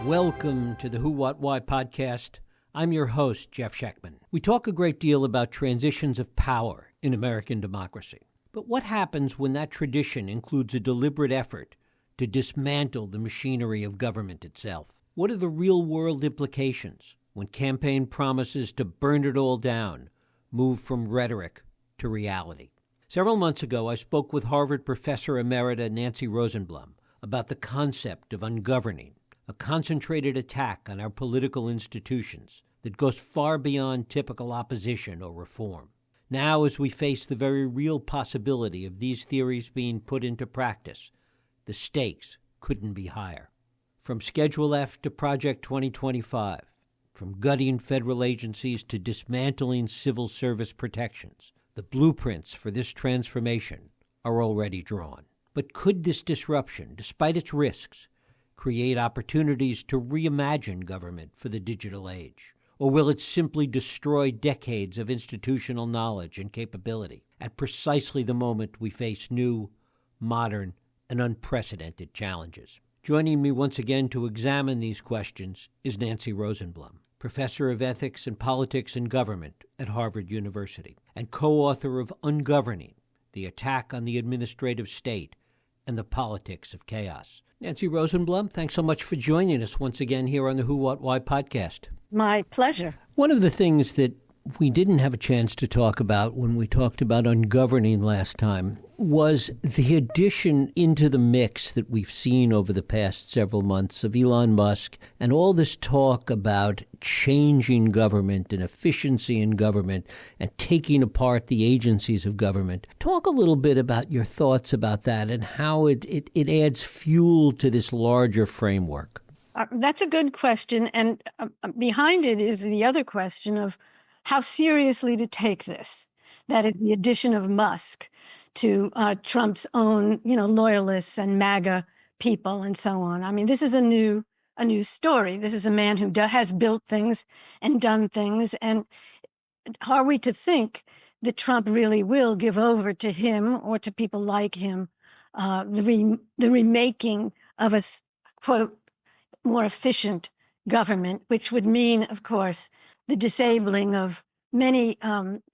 Welcome to the Who, What, Why podcast. I'm your host, Jeff Schechtman. We talk a great deal about transitions of power in American democracy. But what happens when that tradition includes a deliberate effort to dismantle the machinery of government itself? What are the real-world implications when campaign promises to burn it all down move from rhetoric to reality? Several months ago, I spoke with Harvard professor emerita Nancy Rosenblum about the concept of ungoverning, a concentrated attack on our political institutions that goes far beyond typical opposition or reform. Now, as we face the very real possibility of these theories being put into practice, the stakes couldn't be higher. From Schedule F to Project 2025, from gutting federal agencies to dismantling civil service protections, the blueprints for this transformation are already drawn. But could this disruption, despite its risks, create opportunities to reimagine government for the digital age? Or will it simply destroy decades of institutional knowledge and capability at precisely the moment we face new, modern, and unprecedented challenges? Joining me once again to examine these questions is Nancy Rosenblum, professor of ethics and politics in government at Harvard University, and co-author of Ungoverning, The Attack on the Administrative State and the Politics of Chaos. Nancy Rosenblum, thanks so much for joining us once again here on the Who, What, Why podcast. My pleasure. One of the things that we didn't have a chance to talk about when we talked about ungoverning last time was the addition into the mix that we've seen over the past several months of Elon Musk and all this talk about changing government and efficiency in government and taking apart the agencies of government. Talk a little bit about your thoughts about that and how it adds fuel to this larger framework. That's a good question. And behind it is the other question of how seriously to take this. That is the addition of Musk to Trump's own, loyalists and MAGA people and so on. I mean, this is a new story. This is a man who has built things and done things. And are we to think that Trump really will give over to him or to people like him the remaking of a, quote, more efficient government, which would mean, of course, the disabling of many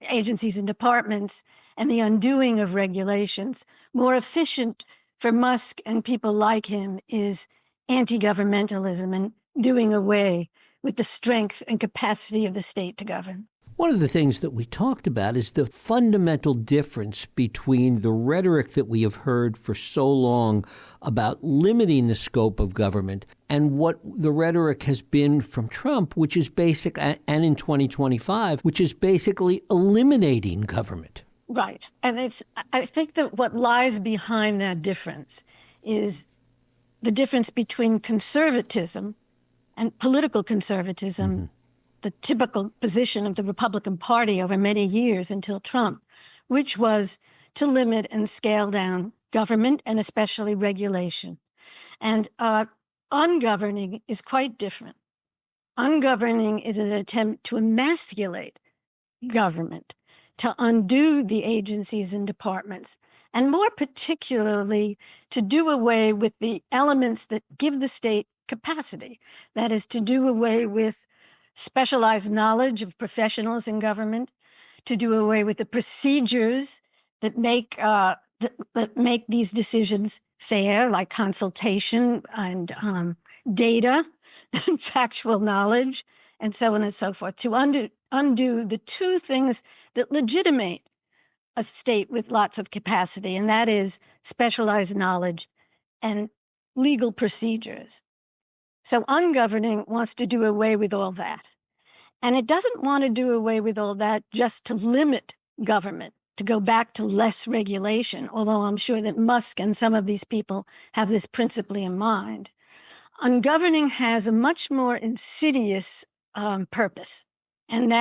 agencies and departments and the undoing of regulations. More efficient for Musk and people like him is anti-governmentalism and doing away with the strength and capacity of the state to govern. One of the things that we talked about is the fundamental difference between the rhetoric that we have heard for so long about limiting the scope of government and what the rhetoric has been from Trump, which is basic, and in 2025, which is basically eliminating government. Right. And I think that what lies behind that difference is the difference between conservatism and political conservatism. Mm-hmm. The typical position of the Republican Party over many years until Trump, which was to limit and scale down government and especially regulation. And ungoverning is quite different. Ungoverning is an attempt to emasculate government, to undo the agencies and departments, and more particularly to do away with the elements that give the state capacity. That is, to do away with specialized knowledge of professionals in government, to do away with the procedures that make these decisions fair, like consultation and data and factual knowledge, and so on and so forth, to undo the two things that legitimate a state with lots of capacity, and that is specialized knowledge and legal procedures. So ungoverning wants to do away with all that. And it doesn't want to do away with all that just to limit government, to go back to less regulation, although I'm sure that Musk and some of these people have this principally in mind. Ungoverning has a much more insidious purpose, and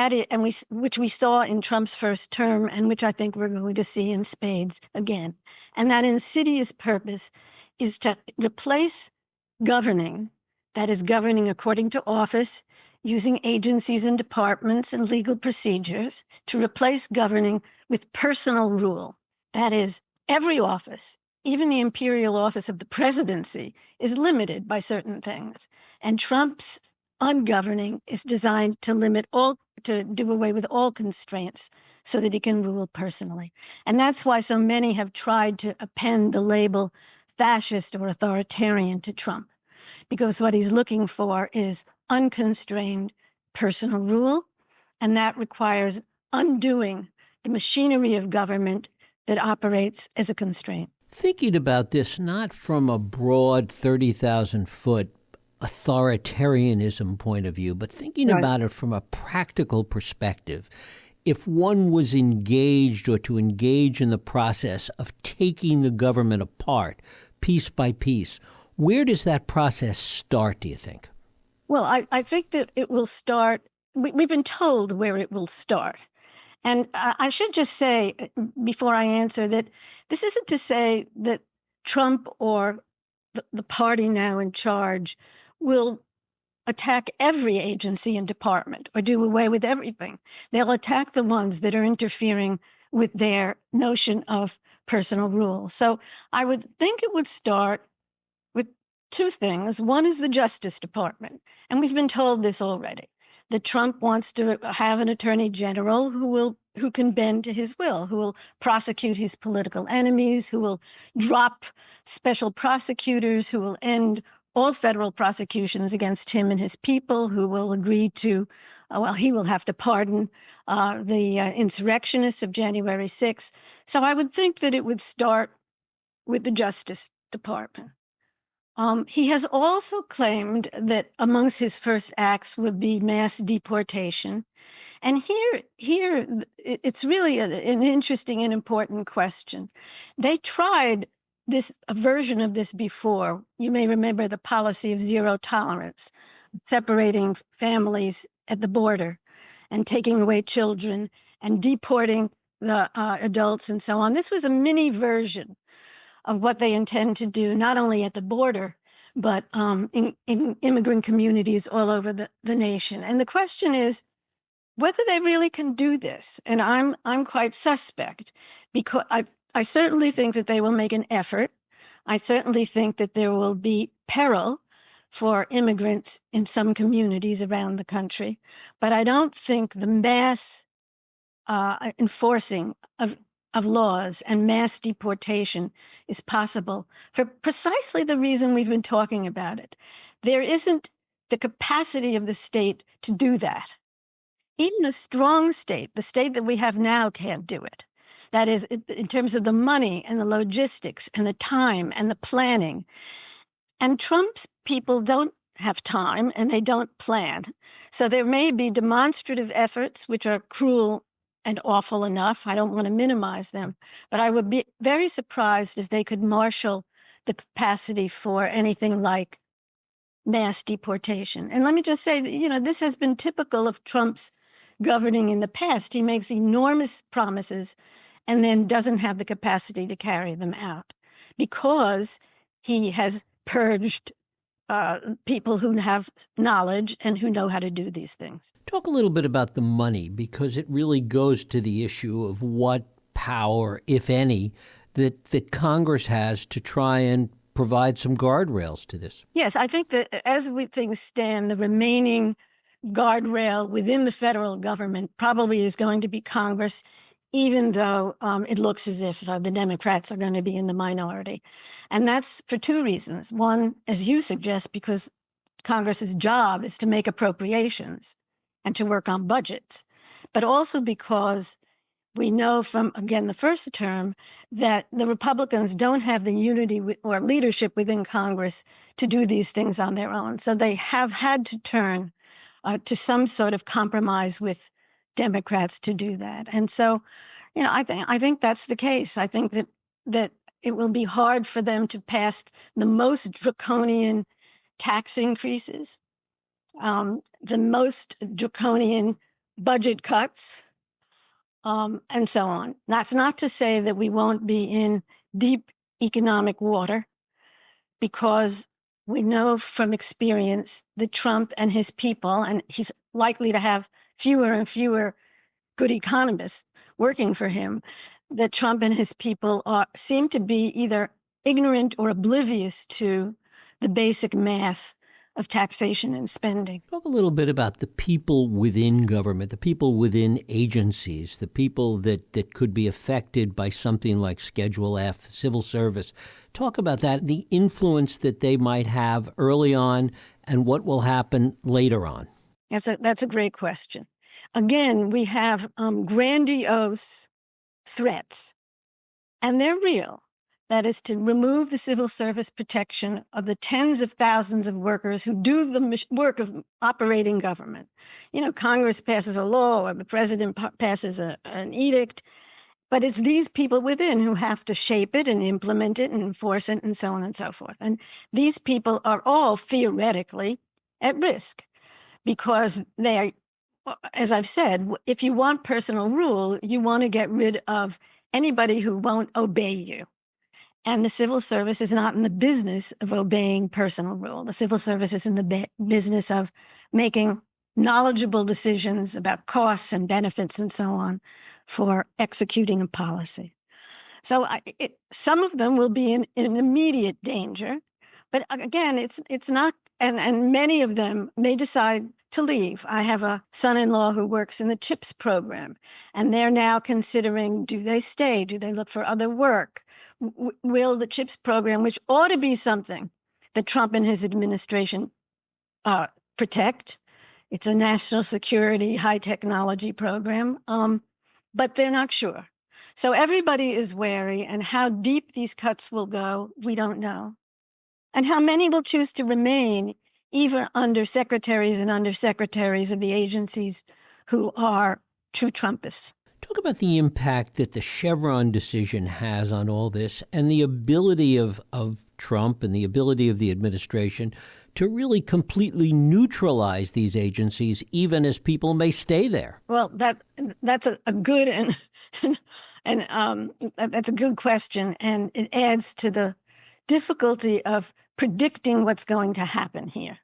which we saw in Trump's first term, and which I think we're going to see in spades again. And that insidious purpose is to replace governing, that is governing according to office, using agencies and departments and legal procedures, to replace governing with personal rule. That is, every office even the imperial office of the presidency is limited by certain things. And Trump's ungoverning is designed to do away with all constraints so that he can rule personally. And that's why so many have tried to append the label fascist or authoritarian to Trump, because what he's looking for is unconstrained personal rule, and that requires undoing the machinery of government that operates as a constraint. Thinking about this not from a broad 30,000-foot authoritarianism point of view, but thinking about it from a practical perspective, if one was engaged or to engage in the process of taking the government apart piece by piece, where does that process start, do you think? Well, I think that it will start, we've been told where it will start. And I should just say, before I answer, that this isn't to say that Trump or the party now in charge will attack every agency and department or do away with everything. They'll attack the ones that are interfering with their notion of personal rule. So I would think it would start with two things. One is the Justice Department. And we've been told this already, that Trump wants to have an attorney general who can bend to his will, who will prosecute his political enemies, who will drop special prosecutors, who will end all federal prosecutions against him and his people, who will agree to, he will have to pardon the insurrectionists of January 6th. So I would think that it would start with the Justice Department. He has also claimed that amongst his first acts would be mass deportation. And here it's really an interesting and important question. They tried a version of this before. You may remember the policy of zero tolerance, separating families at the border and taking away children and deporting the adults and so on. This was a mini version of what they intend to do, not only at the border, but in immigrant communities all over the nation. And the question is whether they really can do this. And I'm quite suspect, because I certainly think that they will make an effort. I certainly think that there will be peril for immigrants in some communities around the country. But I don't think the mass enforcing of laws and mass deportation is possible for precisely the reason we've been talking about it. There isn't the capacity of the state to do that. Even a strong state, the state that we have now, can't do it. That is, in terms of the money and the logistics and the time and the planning. And Trump's people don't have time and they don't plan. So there may be demonstrative efforts, which are cruel and awful enough. I don't want to minimize them, but I would be very surprised if they could marshal the capacity for anything like mass deportation. And let me just say that, this has been typical of Trump's governing in the past. He makes enormous promises and then doesn't have the capacity to carry them out because he has purged people who have knowledge and who know how to do these things. Talk a little bit about the money, because it really goes to the issue of what power, if any, that Congress has to try and provide some guardrails to this. Yes, I think that as things stand, the remaining guardrail within the federal government probably is going to be Congress, even though it looks as if the Democrats are going to be in the minority. And that's for two reasons. One, as you suggest, because Congress's job is to make appropriations and to work on budgets, but also because we know from, again, the first term that the Republicans don't have the unity or leadership within Congress to do these things on their own. So they have had to turn to some sort of compromise with Democrats to do that. And so, I think that's the case. I think that it will be hard for them to pass the most draconian tax increases, the most draconian budget cuts, and so on. That's not to say that we won't be in deep economic water, because we know from experience that Trump and his people, and he's likely to have fewer and fewer good economists working for him, that Trump and his people seem to be either ignorant or oblivious to the basic math of taxation and spending. Talk a little bit about the people within government, the people within agencies, the people that could be affected by something like Schedule F, civil service. Talk about that, the influence that they might have early on and what will happen later on. That's a great question. Again, we have grandiose threats, and they're real. That is to remove the civil service protection of the tens of thousands of workers who do the work of operating government. Congress passes a law or the president passes an edict, but it's these people within who have to shape it and implement it and enforce it and so on and so forth. And these people are all theoretically at risk because they are, as I've said, if you want personal rule, you want to get rid of anybody who won't obey you. And the civil service is not in the business of obeying personal rule. The civil service is in the business of making knowledgeable decisions about costs and benefits and so on for executing a policy. So some of them will be in immediate danger. But again, it's not, and many of them may decide to leave. I have a son-in-law who works in the CHIPS program, and they're now considering, do they stay? Do they look for other work? Will the CHIPS program, which ought to be something that Trump and his administration protect? It's a national security, high technology program, but they're not sure. So everybody is wary, and how deep these cuts will go, we don't know. And how many will choose to remain even under secretaries and undersecretaries of the agencies who are true Trumpists. Talk about the impact that the Chevron decision has on all this and the ability of Trump and the ability of the administration to really completely neutralize these agencies, even as people may stay there. Well, that's a good and that's a good question, and it adds to the difficulty of predicting what's going to happen here.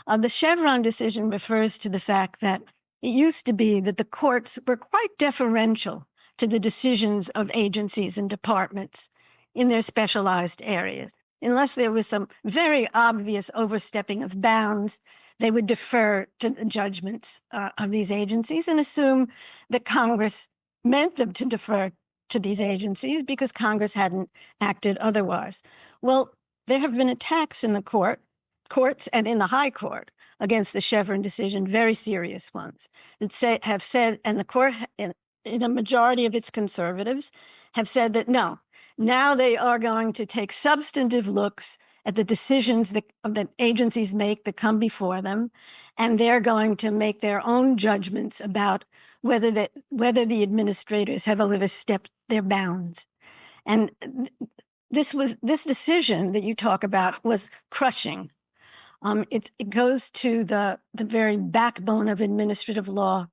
The Chevron decision refers to the fact that it used to be that the courts were quite deferential to the decisions of agencies and departments in their specialized areas. Unless there was some very obvious overstepping of bounds, they would defer to the judgments of these agencies and assume that Congress meant them to defer to these agencies because Congress hadn't acted otherwise. Well, there have been attacks in the courts and in the high court against the Chevron decision, very serious ones, that have said, and the court, in a majority of its conservatives, have said that no, now they are going to take substantive looks at the decisions that agencies make that come before them, and they're going to make their own judgments about whether the administrators have overstepped their bounds. And this decision that you talk about was crushing. It goes to the very backbone of administrative law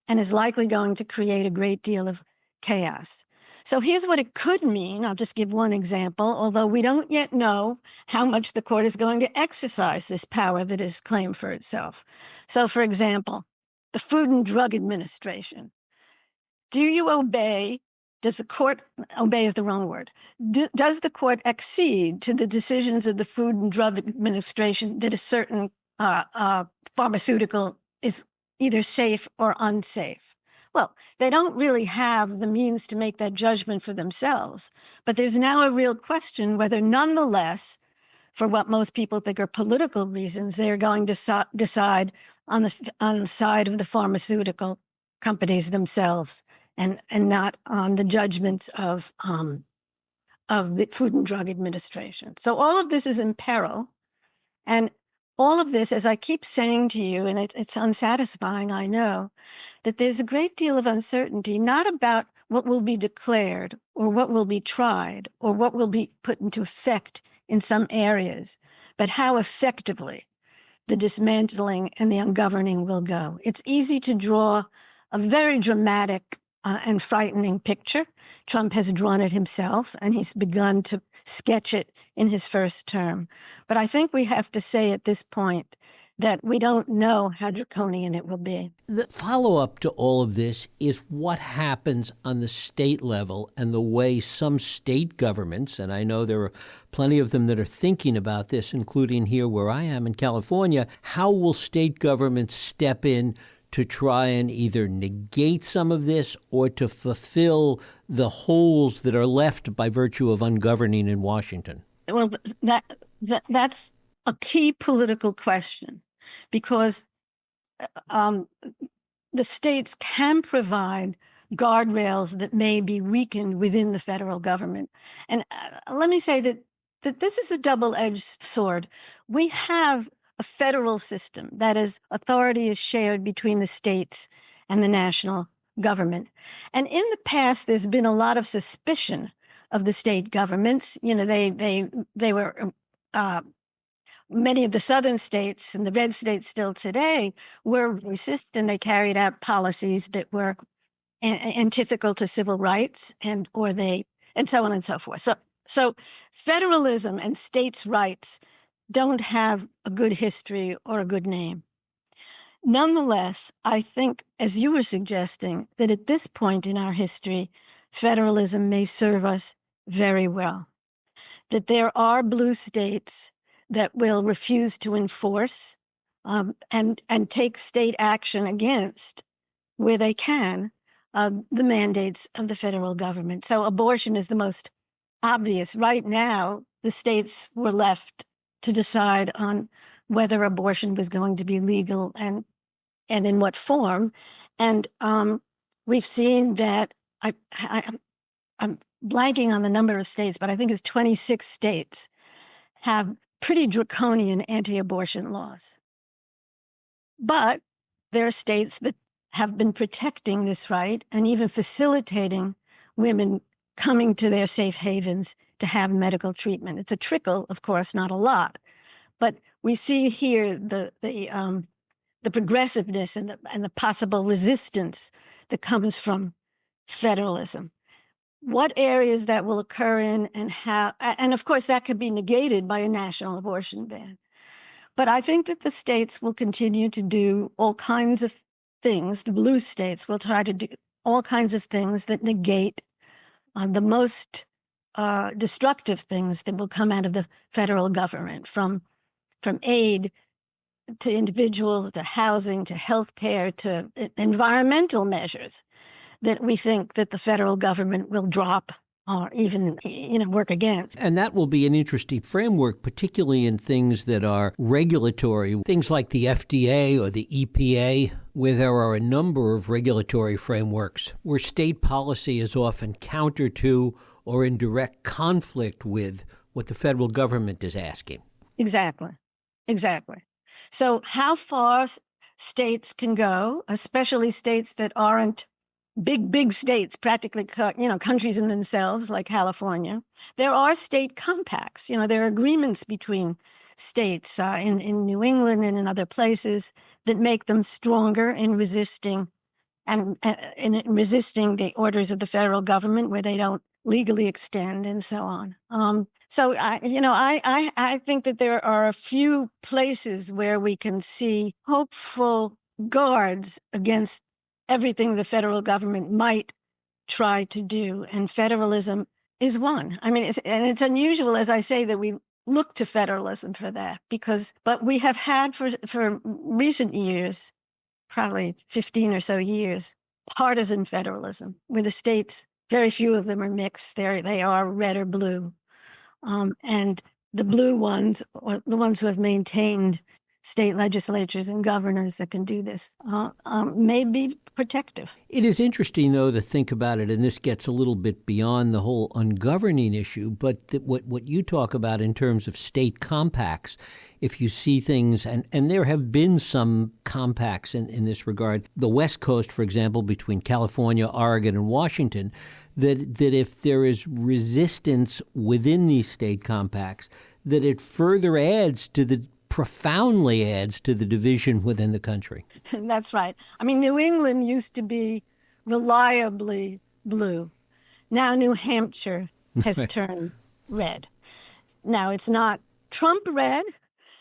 and is likely going to create a great deal of chaos. So here's what it could mean. I'll just give one example, although we don't yet know how much the court is going to exercise this power that is claimed for itself. So, for example, the Food and Drug Administration. Do you obey? Does the court, obey is the wrong word, does the court accede to the decisions of the Food and Drug Administration that a certain pharmaceutical is either safe or unsafe? Well, they don't really have the means to make that judgment for themselves, but there's now a real question whether nonetheless, for what most people think are political reasons, they're going to decide on the side of the pharmaceutical companies themselves and not on the judgments of the Food and Drug Administration. So all of this is in peril. And all of this, as I keep saying to you, and it's unsatisfying, I know, that there's a great deal of uncertainty, not about what will be declared or what will be tried or what will be put into effect in some areas, but how effectively the dismantling and the ungoverning will go. It's easy to draw a very dramatic and frightening picture. Trump has drawn it himself, and he's begun to sketch it in his first term. But I think we have to say at this point that we don't know how draconian it will be. The follow-up to all of this is what happens on the state level and the way some state governments, and I know there are plenty of them that are thinking about this, including here where I am in California, how will state governments step in to try and either negate some of this or to fulfill the holes that are left by virtue of ungoverning in Washington? Well, that's a key political question, because the states can provide guardrails that may be weakened within the federal government. And let me say that this is a double-edged sword. We have a federal system, that is, authority is shared between the states and the national government. And in the past, there's been a lot of suspicion of the state governments. You know, they were many of the southern states and the red states still today were racist, and they carried out policies that were antithetical to civil rights and so on and so forth. So federalism and states' rights don't have a good history or a good name. Nonetheless, I think, as you were suggesting, that at this point in our history, federalism may serve us very well. That there are blue states that will refuse to enforce and take state action against, where they can, the mandates of the federal government. So abortion is the most obvious. Right now, the states were left to decide on whether abortion was going to be legal and in what form. And we've seen that, I'm blanking on the number of states, but I think it's 26 states have pretty draconian anti-abortion laws. But there are states that have been protecting this right and even facilitating women coming to their safe havens to have medical treatment. It's a trickle, of course, not a lot. But we see here the progressiveness and the possible resistance that comes from federalism. What areas that will occur in and how, and of course that could be negated by a national abortion ban. But I think that the states will continue to do all kinds of things. The blue states will try to do all kinds of things that negate the most destructive things that will come out of the federal government, from aid to individuals, to housing, to healthcare, to environmental measures that we think that the federal government will drop or even, work against. And that will be an interesting framework, particularly in things that are regulatory, things like the FDA or the EPA, where there are a number of regulatory frameworks where state policy is often counter to or in direct conflict with what the federal government is asking. Exactly. So how far states can go, especially states that aren't big states, practically, countries in themselves, like California. There are state compacts. There are agreements between states in New England and in other places that make them stronger in resisting the orders of the federal government where they don't legally extend and so on. So I think that there are a few places where we can see hopeful guards against everything the federal government might try to do, and federalism is one. I mean, it's unusual, as I say, that we look to federalism for that, but we have had for recent years, probably 15 or so years, partisan federalism, where the states, very few of them are mixed. They are red or blue, and the blue ones, or the ones who have maintained state legislatures and governors that can do this, may be protective. It is interesting, though, to think about it, and this gets a little bit beyond the whole ungoverning issue, but what you talk about in terms of state compacts, if you see things, and there have been some compacts in this regard, the West Coast, for example, between California, Oregon, and Washington, that if there is resistance within these state compacts, that it profoundly adds to the division within the country. That's right. I mean, New England used to be reliably blue. Now New Hampshire has turned red. Now, it's not Trump red,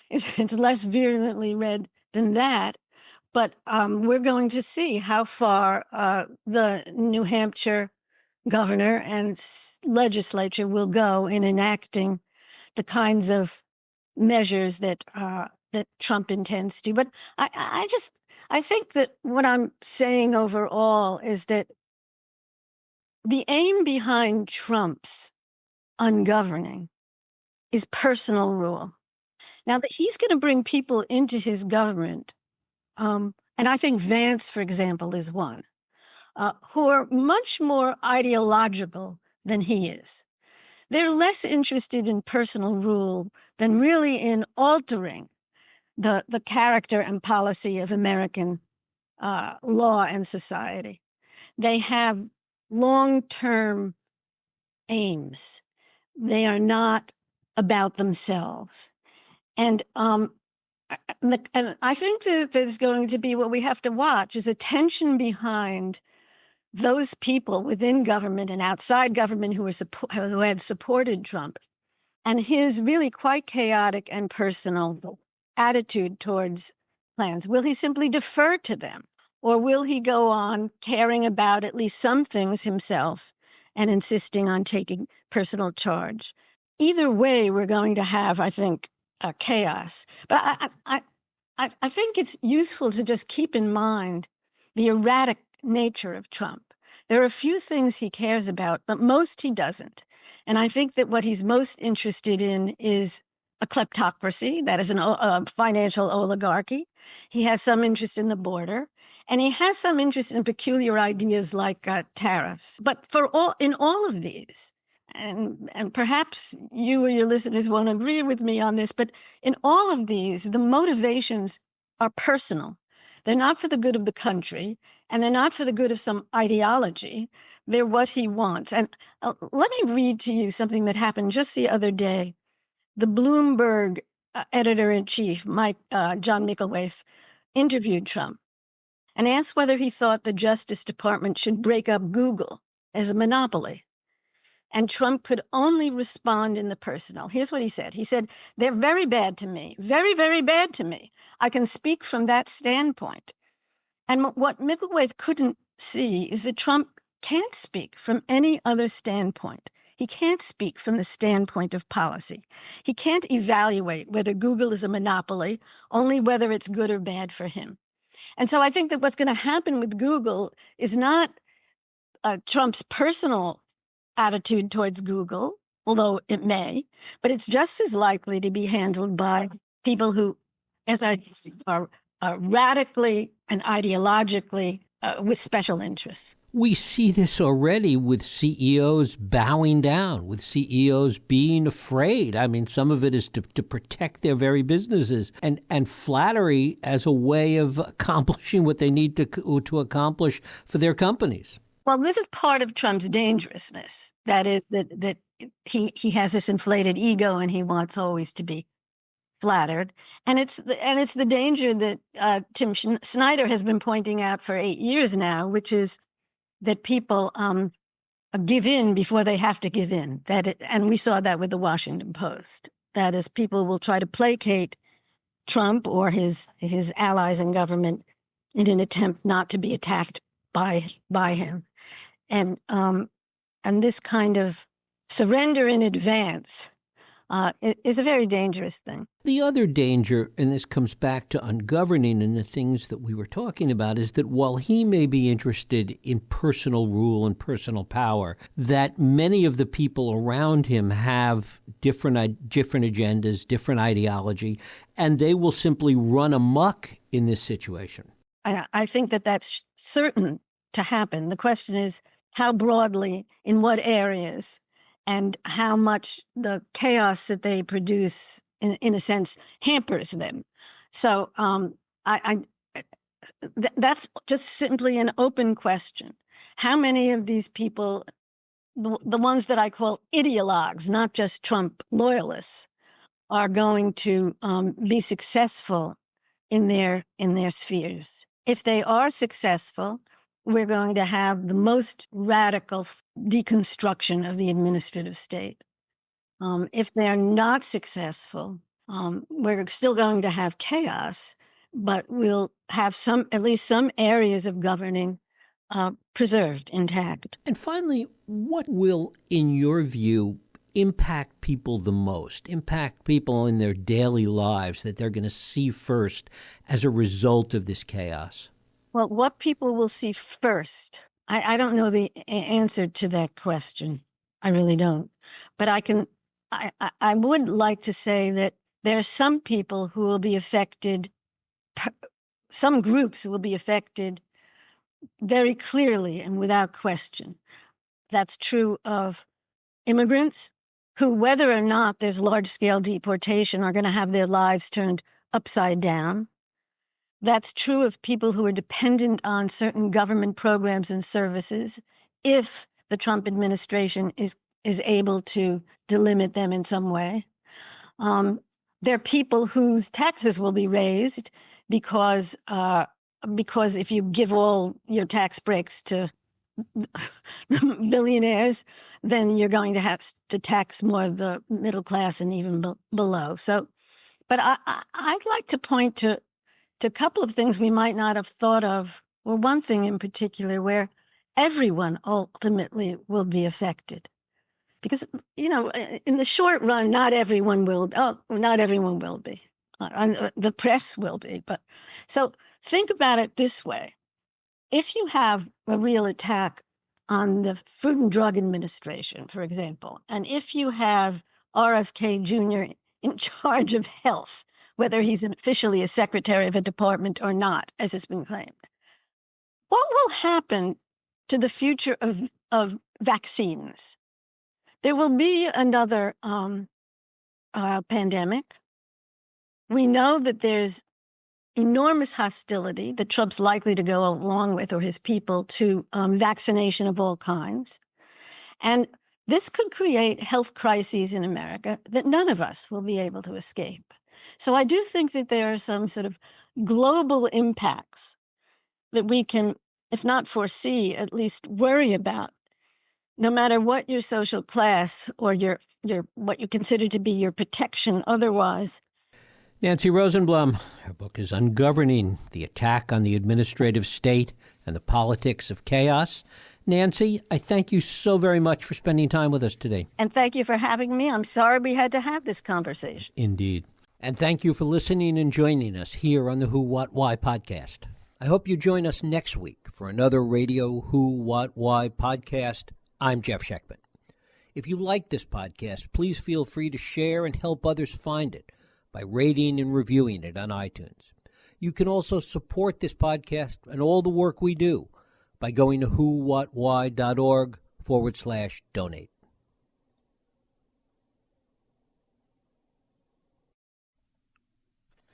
it's less virulently red than that. But we're going to see how far the New Hampshire governor and legislature will go in enacting the kinds of measures that Trump intends to. But I think that what I'm saying overall is that the aim behind Trump's ungoverning is personal rule. Now that he's going to bring people into his government, and I think Vance, for example, is one, who are much more ideological than he is. They're less interested in personal rule than really in altering the character and policy of American law and society. They have long-term aims. They are not about themselves. And I think that there's going to be what we have to watch is a tension behind those people within government and outside government who had supported Trump, and his really quite chaotic and personal attitude towards plans. Will he simply defer to them, or will he go on caring about at least some things himself and insisting on taking personal charge? Either way, we're going to have, I think, chaos. But I think it's useful to just keep in mind the erratic nature of Trump. There are a few things he cares about, but most he doesn't. And I think that what he's most interested in is a kleptocracy, that is a financial oligarchy. He has some interest in the border, and he has some interest in peculiar ideas like tariffs. But in all of these, and perhaps you or your listeners won't agree with me on this, but in all of these, the motivations are personal. They're not for the good of the country, and they're not for the good of some ideology. They're what he wants. And let me read to you something that happened just the other day. The Bloomberg editor-in-chief, John Micklethwait, interviewed Trump and asked whether he thought the Justice Department should break up Google as a monopoly. And Trump could only respond in the personal. Here's what he said. He said, "They're very bad to me, very, very bad to me. I can speak from that standpoint." And what Micklethwait couldn't see is that Trump can't speak from any other standpoint. He can't speak from the standpoint of policy. He can't evaluate whether Google is a monopoly, only whether it's good or bad for him. And so I think that what's going to happen with Google is not Trump's personal attitude towards Google, although it may, but it's just as likely to be handled by people who, as I see, are radically and ideologically with special interests. We see this already with CEOs bowing down, with CEOs being afraid. I mean, some of it is to protect their very businesses, and flattery as a way of accomplishing what they need to accomplish for their companies. Well, this is part of Trump's dangerousness. That is that he has this inflated ego and he wants always to be flattered. And it's the danger that Tim Snyder has been pointing out for 8 years now, which is that people give in before they have to give in. And we saw that with the Washington Post. That is, people will try to placate Trump or his allies in government in an attempt not to be attacked by him. And this kind of surrender in advance is a very dangerous thing. The other danger, and this comes back to ungoverning and the things that we were talking about, is that while he may be interested in personal rule and personal power, that many of the people around him have different agendas, different ideology, and they will simply run amok in this situation. I think that that's certain to happen. The question is how broadly, in what areas, and how much the chaos that they produce, in a sense, hampers them. So that's just simply an open question. How many of these people, the ones that I call ideologues, not just Trump loyalists, are going to be successful in their spheres? If they are successful, we're going to have the most radical deconstruction of the administrative state. If they're not successful, We're still going to have chaos, but we'll have at least some areas of governing preserved, intact. And finally, what will, in your view, impact people the most, impact people in their daily lives that they're going to see first as a result of this chaos? Well, what people will see first, I don't know the answer to that question. I really don't. But I would like to say that there are some people who will be affected, some groups will be affected very clearly and without question. That's true of immigrants who, whether or not there's large-scale deportation, are going to have their lives turned upside down. That's true of people who are dependent on certain government programs and services if the Trump administration is able to delimit them in some way. There are people whose taxes will be raised because if you give all your tax breaks to billionaires, then you're going to have to tax more of the middle class and even below. So, but I'd like to point to a couple of things we might not have thought of. Well, one thing in particular where everyone ultimately will be affected. Because, in the short run, not everyone will be. The press will be. But so think about it this way. If you have a real attack on the Food and Drug Administration, for example, and if you have RFK Jr. in charge of health, whether he's officially a secretary of a department or not, as has been claimed, what will happen to the future of vaccines? There will be another pandemic. We know that there's enormous hostility that Trump's likely to go along with, or his people, to vaccination of all kinds. And this could create health crises in America that none of us will be able to escape. So I do think that there are some sort of global impacts that we can, if not foresee, at least worry about, no matter what your social class or your what you consider to be your protection otherwise. Nancy Rosenblum, her book is Ungoverning: The Attack on the Administrative State and the Politics of Chaos. Nancy, I thank you so very much for spending time with us today. And thank you for having me. I'm sorry we had to have this conversation. Indeed. And thank you for listening and joining us here on the Who, What, Why podcast. I hope you join us next week for another Radio Who, What, Why podcast. I'm Jeff Sheckman. If you like this podcast, please feel free to share and help others find it by rating and reviewing it on iTunes. You can also support this podcast and all the work we do by going to whowhatwhy.org/donate.